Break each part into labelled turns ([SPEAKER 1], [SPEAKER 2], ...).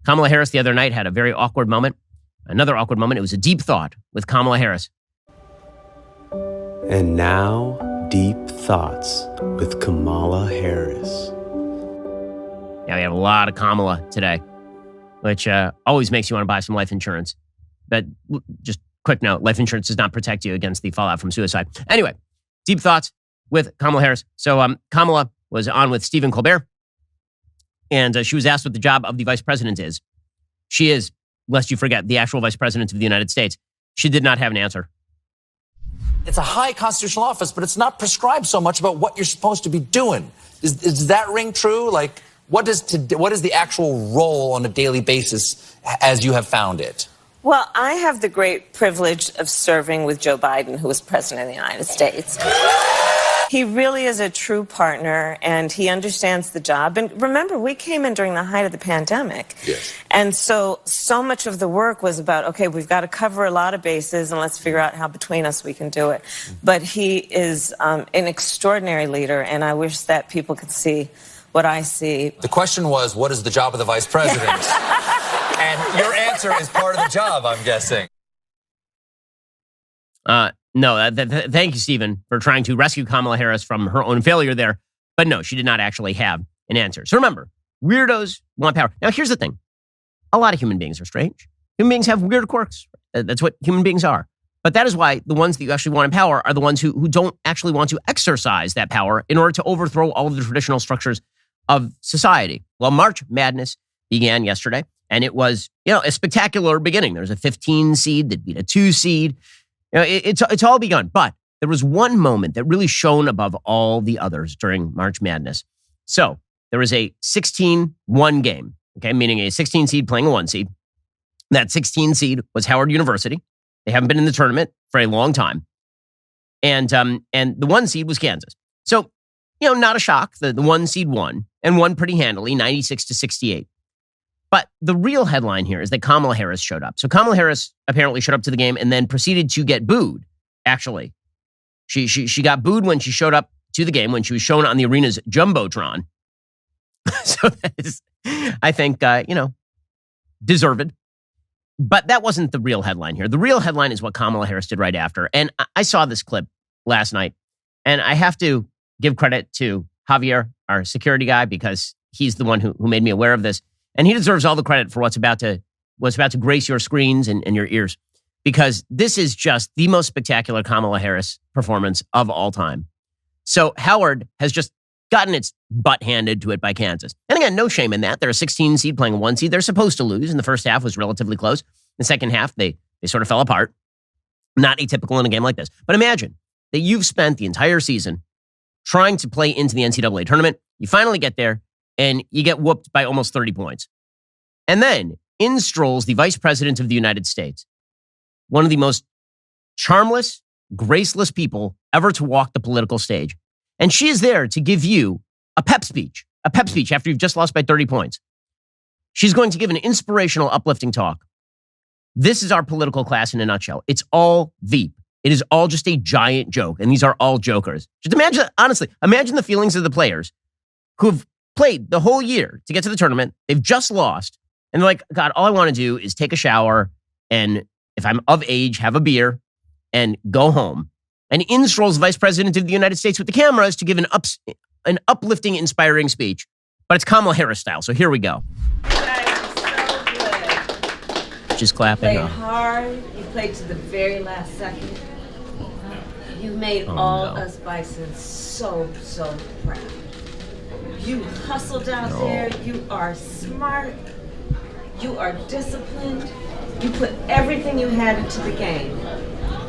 [SPEAKER 1] Kamala Harris the other night had a very awkward moment. Another awkward moment. It was a deep thought with Kamala Harris.
[SPEAKER 2] And now, Deep Thoughts with Kamala Harris.
[SPEAKER 1] Yeah, we have a lot of Kamala today, which always makes you want to buy some life insurance. But just quick note, life insurance does not protect you against the fallout from suicide. Anyway, Deep Thoughts with Kamala Harris. So Kamala was on with Stephen Colbert, and she was asked what the job of the vice president is. She is, lest you forget, the actual vice president of the United States. She did not have an answer.
[SPEAKER 3] It's a high constitutional office, but it's not prescribed so much about what you're supposed to be doing. Does that ring true? Like, what is the actual role on a daily basis as you have found it?
[SPEAKER 4] Well, I have the great privilege of serving with Joe Biden, who was president of the United States. He really is a true partner, and he understands the job. And remember, we came in during the height of the pandemic. Yes. And so much of the work was about, okay, we've got to cover a lot of bases, and let's figure out how between us we can do it. But he is an extraordinary leader, and I wish that people could see what I see.
[SPEAKER 3] The question was, what is the job of the vice president? And your answer is part of the job, I'm guessing.
[SPEAKER 1] No, thank you, Stephen, for trying to rescue Kamala Harris from her own failure there. But no, she did not actually have an answer. So remember, weirdos want power. Now, here's the thing. A lot of human beings are strange. Human beings have weird quirks. That's what human beings are. But that is why the ones that you actually want in power are the ones who don't actually want to exercise that power in order to overthrow all of the traditional structures of society. Well, March Madness began yesterday, and it was, a spectacular beginning. There was a 15 seed that beat a 2 seed. It's all begun, but there was one moment that really shone above all the others during March Madness. So there was a 16-1 game, okay, meaning a 16 seed playing a 1 seed. That 16 seed was Howard University. They haven't been in the tournament for a long time. And the 1 seed was Kansas. So, not a shock. The 1 seed won, and won pretty handily, 96-68. But the real headline here is that Kamala Harris showed up. So Kamala Harris apparently showed up to the game and then proceeded to get booed, actually. She got booed when she showed up to the game, when she was shown on the arena's Jumbotron. So that is, I think, deserved. But that wasn't the real headline here. The real headline is what Kamala Harris did right after. And I saw this clip last night, and I have to give credit to Javier, our security guy, because he's the one who made me aware of this. And he deserves all the credit for what's about to grace your screens and your ears, because this is just the most spectacular Kamala Harris performance of all time. So Howard has just gotten its butt handed to it by Kansas. And again, no shame in that. They're a 16 seed playing a 1 seed. They're supposed to lose. In the first half was relatively close. In the second half, they sort of fell apart. Not atypical in a game like this. But imagine that you've spent the entire season trying to play into the NCAA tournament. You finally get there, and you get whooped by almost 30 points. And then in strolls the vice president of the United States, one of the most charmless, graceless people ever to walk the political stage. And she is there to give you a pep speech after you've just lost by 30 points. She's going to give an inspirational, uplifting talk. This is our political class in a nutshell. It's all Veep. It is all just a giant joke. And these are all jokers. Just imagine the feelings of the players who've played the whole year to get to the tournament. They've just lost. And they're like, God, all I want to do is take a shower and, if I'm of age, have a beer and go home. And in strolls the vice president of the United States with the cameras to give an uplifting, inspiring speech. But it's Kamala Harris style. So here we go.
[SPEAKER 4] You guys are so good.
[SPEAKER 1] Just clapping.
[SPEAKER 4] You played hard. You played to the very last second. You made us Bisons so proud. You hustled out there. You are smart. You are disciplined. You put everything you had into the game.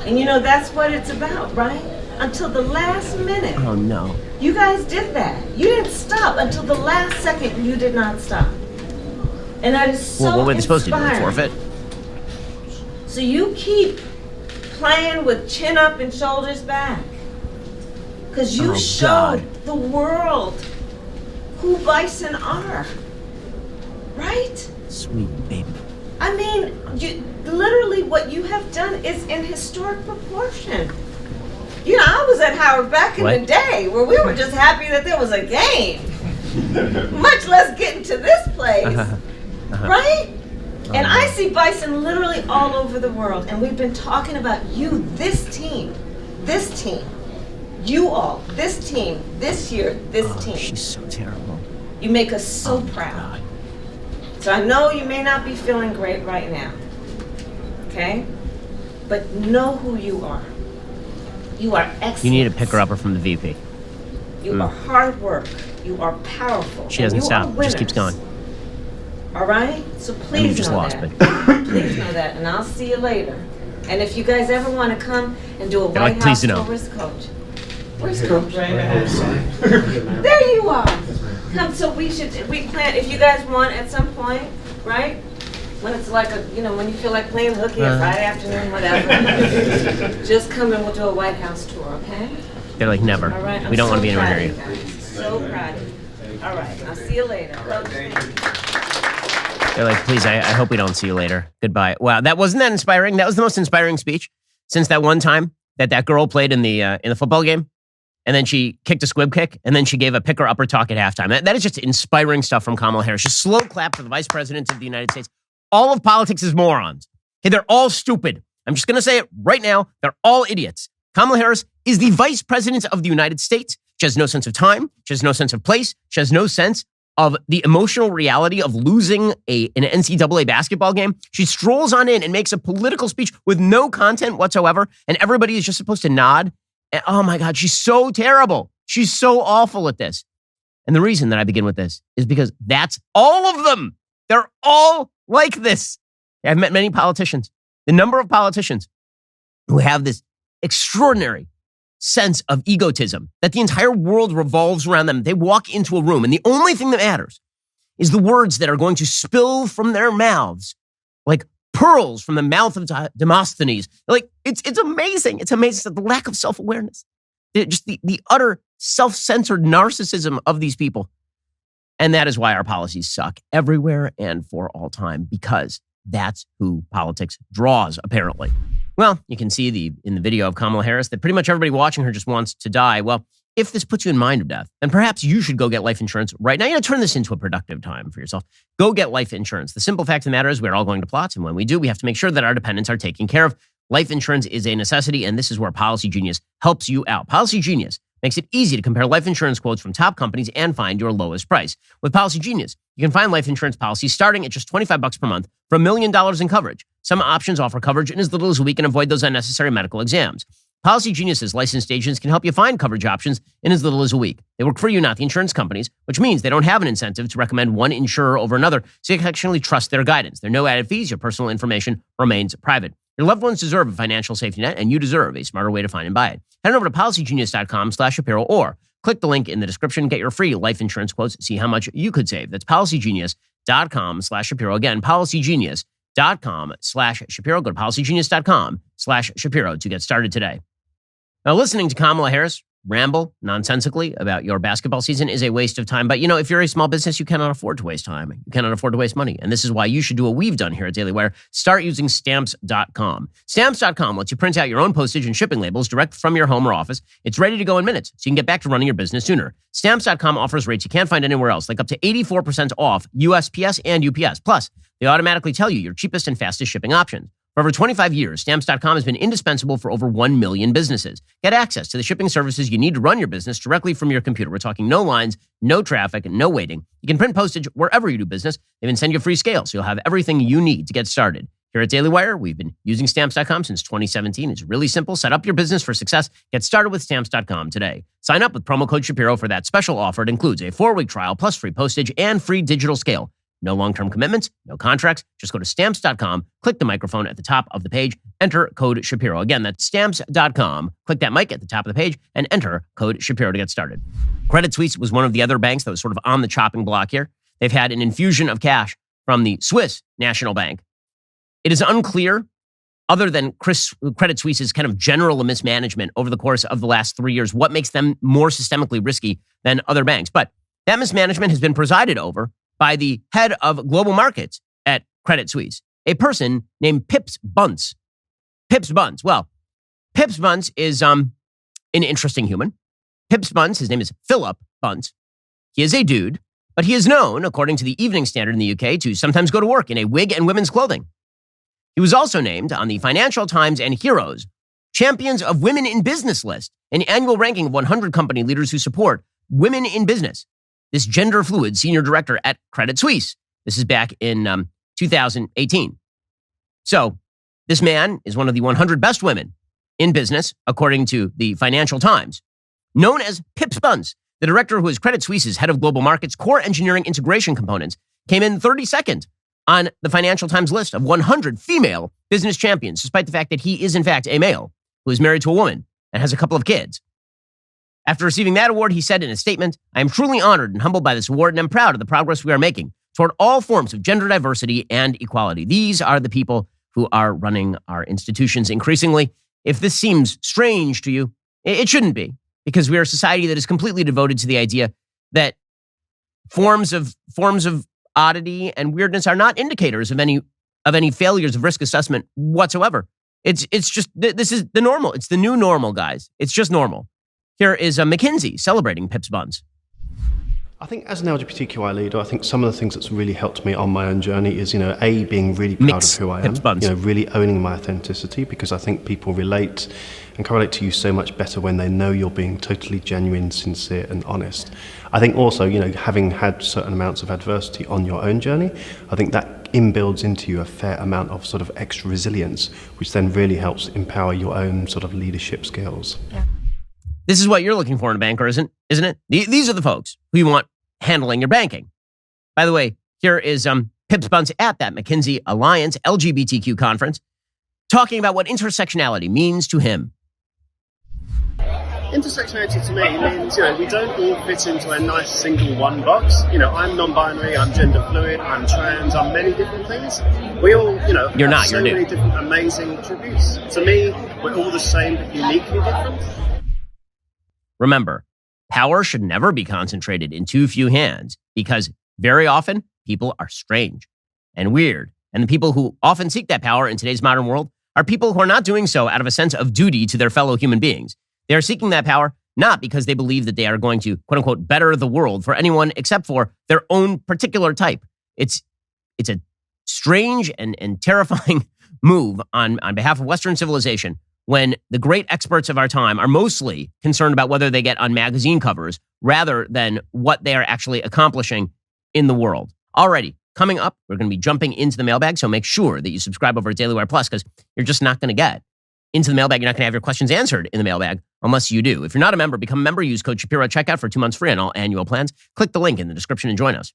[SPEAKER 4] And that's what it's about, right? Until the last minute.
[SPEAKER 1] Oh, no.
[SPEAKER 4] You guys did that. You didn't stop until the last second. You did not stop. And that is so
[SPEAKER 1] Well, what were they supposed to do?
[SPEAKER 4] Forfeit? So you keep playing with chin up and shoulders back. Because you showed the world who Bison are. Right?
[SPEAKER 1] Sweet baby.
[SPEAKER 4] I mean, literally what you have done is in historic proportion. I was at Howard back in the day where we were just happy that there was a game. Much less getting to this place. Right? see Bison literally all over the world, and we've been talking about you, this team, you all, this team, this year, this team.
[SPEAKER 1] She's so terrible.
[SPEAKER 4] You make us so proud.
[SPEAKER 1] God.
[SPEAKER 4] So I know you may not be feeling great right now, okay? But know who you are. You are excellent.
[SPEAKER 1] You need to pick her up from the VP.
[SPEAKER 4] You are hard work. You are powerful.
[SPEAKER 1] She doesn't stop. Just keeps going.
[SPEAKER 4] All right? So please
[SPEAKER 1] And you just
[SPEAKER 4] know
[SPEAKER 1] lost
[SPEAKER 4] that.
[SPEAKER 1] me.
[SPEAKER 4] Please know that, and I'll see you later. And if you guys ever want to come and do a
[SPEAKER 1] They're
[SPEAKER 4] White
[SPEAKER 1] like, please
[SPEAKER 4] House
[SPEAKER 1] no.
[SPEAKER 4] tour, where's Coach? Where's Coach? There you are. Come, so we plan, if you guys want at some point, right? When it's like when you feel like playing hooky on Friday afternoon, whatever, just come and we'll do a White House tour, okay?
[SPEAKER 1] They're like, never.
[SPEAKER 4] All right.
[SPEAKER 1] We don't want to be anywhere near you.
[SPEAKER 4] So proud of you. All right. I'll see you later. Coach, thank you.
[SPEAKER 1] They're like, please, I hope we don't see you later. Goodbye. Wow, wasn't that inspiring? That was the most inspiring speech since that one time that girl played in the football game, and then she kicked a squib kick, and then she gave a picker upper talk at halftime. That is just inspiring stuff from Kamala Harris. Just slow clap for the Vice President of the United States. All of politics is morons. Okay, they're all stupid. I'm just going to say it right now. They're all idiots. Kamala Harris is the Vice President of the United States. She has no sense of time. She has no sense of place. She has no sense of the emotional reality of losing an NCAA basketball game. She strolls on in and makes a political speech with no content whatsoever, and everybody is just supposed to nod. And, oh my God, she's so terrible. She's so awful at this. And the reason that I begin with this is because that's all of them. They're all like this. I've met many politicians. The number of politicians who have this extraordinary sense of egotism, that the entire world revolves around them. They walk into a room, and the only thing that matters is the words that are going to spill from their mouths like pearls from the mouth of Demosthenes. Like, it's amazing. It's amazing. The lack of self-awareness, just the utter self-centered narcissism of these people. And that is why our policies suck everywhere and for all time, because that's who politics draws, apparently. Well, you can see in the video of Kamala Harris that pretty much everybody watching her just wants to die. Well, if this puts you in mind of death, then perhaps you should go get life insurance right now. You know, turn this into a productive time for yourself. Go get life insurance. The simple fact of the matter is we're all going to plots, and when we do, we have to make sure that our dependents are taken care of. Life insurance is a necessity, and this is where Policy Genius helps you out. Policy Genius makes it easy to compare life insurance quotes from top companies and find your lowest price. With Policy Genius, you can find life insurance policies starting at just $25 per month for $1 million in coverage. Some options offer coverage in as little as a week and avoid those unnecessary medical exams. Policy Genius's licensed agents can help you find coverage options in as little as a week. They work for you, not the insurance companies, which means they don't have an incentive to recommend one insurer over another, so you can actually trust their guidance. There are no added fees. Your personal information remains private. Your loved ones deserve a financial safety net, and you deserve a smarter way to find and buy it. Head over to policygenius.com/Shapiro or click the link in the description. Get your free life insurance quotes. See how much you could save. That's policygenius.com/Shapiro. Again, policygenius.com/Shapiro. Go to policygenius.com/Shapiro to get started today. Now, listening to Kamala Harris ramble nonsensically about your basketball season is a waste of time. But, you know, if you're a small business, you cannot afford to waste time. You cannot afford to waste money. And this is why you should do what we've done here at DailyWire. Start using Stamps.com. Stamps.com lets you print out your own postage and shipping labels direct from your home or office. It's ready to go in minutes, so you can get back to running your business sooner. Stamps.com offers rates you can't find anywhere else, like up to 84% off USPS and UPS. Plus, they automatically tell you your cheapest and fastest shipping options. For over 25 years, Stamps.com has been indispensable for over 1 million businesses. Get access to the shipping services you need to run your business directly from your computer. We're talking no lines, no traffic, no waiting. You can print postage wherever you do business. They even send you a free scale, so you'll have everything you need to get started. Here at DailyWire, we've been using Stamps.com since 2017. It's really simple. Set up your business for success. Get started with Stamps.com today. Sign up with promo code Shapiro for that special offer. It includes a 4-week trial plus free postage and free digital scale. No long-term commitments, no contracts. Just go to Stamps.com, click the microphone at the top of the page, enter code Shapiro. Again, that's Stamps.com. Click that mic at the top of the page and enter code Shapiro to get started. Credit Suisse was one of the other banks that was sort of on the chopping block here. They've had an infusion of cash from the Swiss National Bank. It is unclear, other than Credit Suisse's kind of general mismanagement over the course of the last 3 years, what makes them more systemically risky than other banks. But that mismanagement has been presided over by the head of global markets at Credit Suisse, a person named Pips Bunce. Pips Bunce. Well, Pips Bunce is an interesting human. Pips Bunce, his name is Philip Bunce. He is a dude, but he is known, according to the Evening Standard in the UK, to sometimes go to work in a wig and women's clothing. He was also named on the Financial Times and Heroes Champions of Women in Business list, an annual ranking of 100 company leaders who support women in business. This gender-fluid senior director at Credit Suisse. This is back in 2018. So this man is one of the 100 best women in business, according to the Financial Times. Known as Pip Spuns, the director who is Credit Suisse's head of global markets, core engineering integration components, came in 32nd on the Financial Times list of 100 female business champions, despite the fact that he is, in fact, a male who is married to a woman and has a couple of kids. After receiving that award, he said in a statement, "I am truly honored and humbled by this award, and I'm proud of the progress we are making toward all forms of gender diversity and equality." These are the people who are running our institutions increasingly. If this seems strange to you, it shouldn't be, because we are a society that is completely devoted to the idea that forms of oddity and weirdness are not indicators of any failures of risk assessment whatsoever. It's just, this is the normal. It's the new normal, guys. It's just normal. Here is McKinsey celebrating Pip's Buns.
[SPEAKER 5] I think as an LGBTQI leader, I think some of the things that's really helped me on my own journey is, being really proud of who I am, really owning my authenticity, because I think people relate and correlate to you so much better when they know you're being totally genuine, sincere and honest. I think also, having had certain amounts of adversity on your own journey, I think that inbuilds into you a fair amount of sort of extra resilience, which then really helps empower your own sort of leadership skills.
[SPEAKER 1] Yeah. This is what you're looking for in a banker, isn't it? These are the folks who you want handling your banking. By the way, here is Pip Spuns at that McKinsey Alliance LGBTQ conference, talking about what intersectionality means to him.
[SPEAKER 6] Intersectionality to me means, we don't all fit into a nice single one box. I'm non-binary, I'm gender fluid, I'm trans, I'm many different things. We all,
[SPEAKER 1] you're not,
[SPEAKER 6] so many different amazing attributes. To me, we're all the same but uniquely different.
[SPEAKER 1] Remember, power should never be concentrated in too few hands, because very often people are strange and weird. And the people who often seek that power in today's modern world are people who are not doing so out of a sense of duty to their fellow human beings. They are seeking that power not because they believe that they are going to, quote unquote, better the world for anyone except for their own particular type. It's a strange and terrifying move on behalf of Western civilization, when the great experts of our time are mostly concerned about whether they get on magazine covers rather than what they are actually accomplishing in the world. Alrighty, coming up, we're going to be jumping into the mailbag, so make sure that you subscribe over at DailyWire Plus, because you're just not going to get into the mailbag. You're not going to have your questions answered in the mailbag unless you do. If you're not a member, become a member. Use code Shapiro at checkout for 2 months free on all annual plans. Click the link in the description and join us.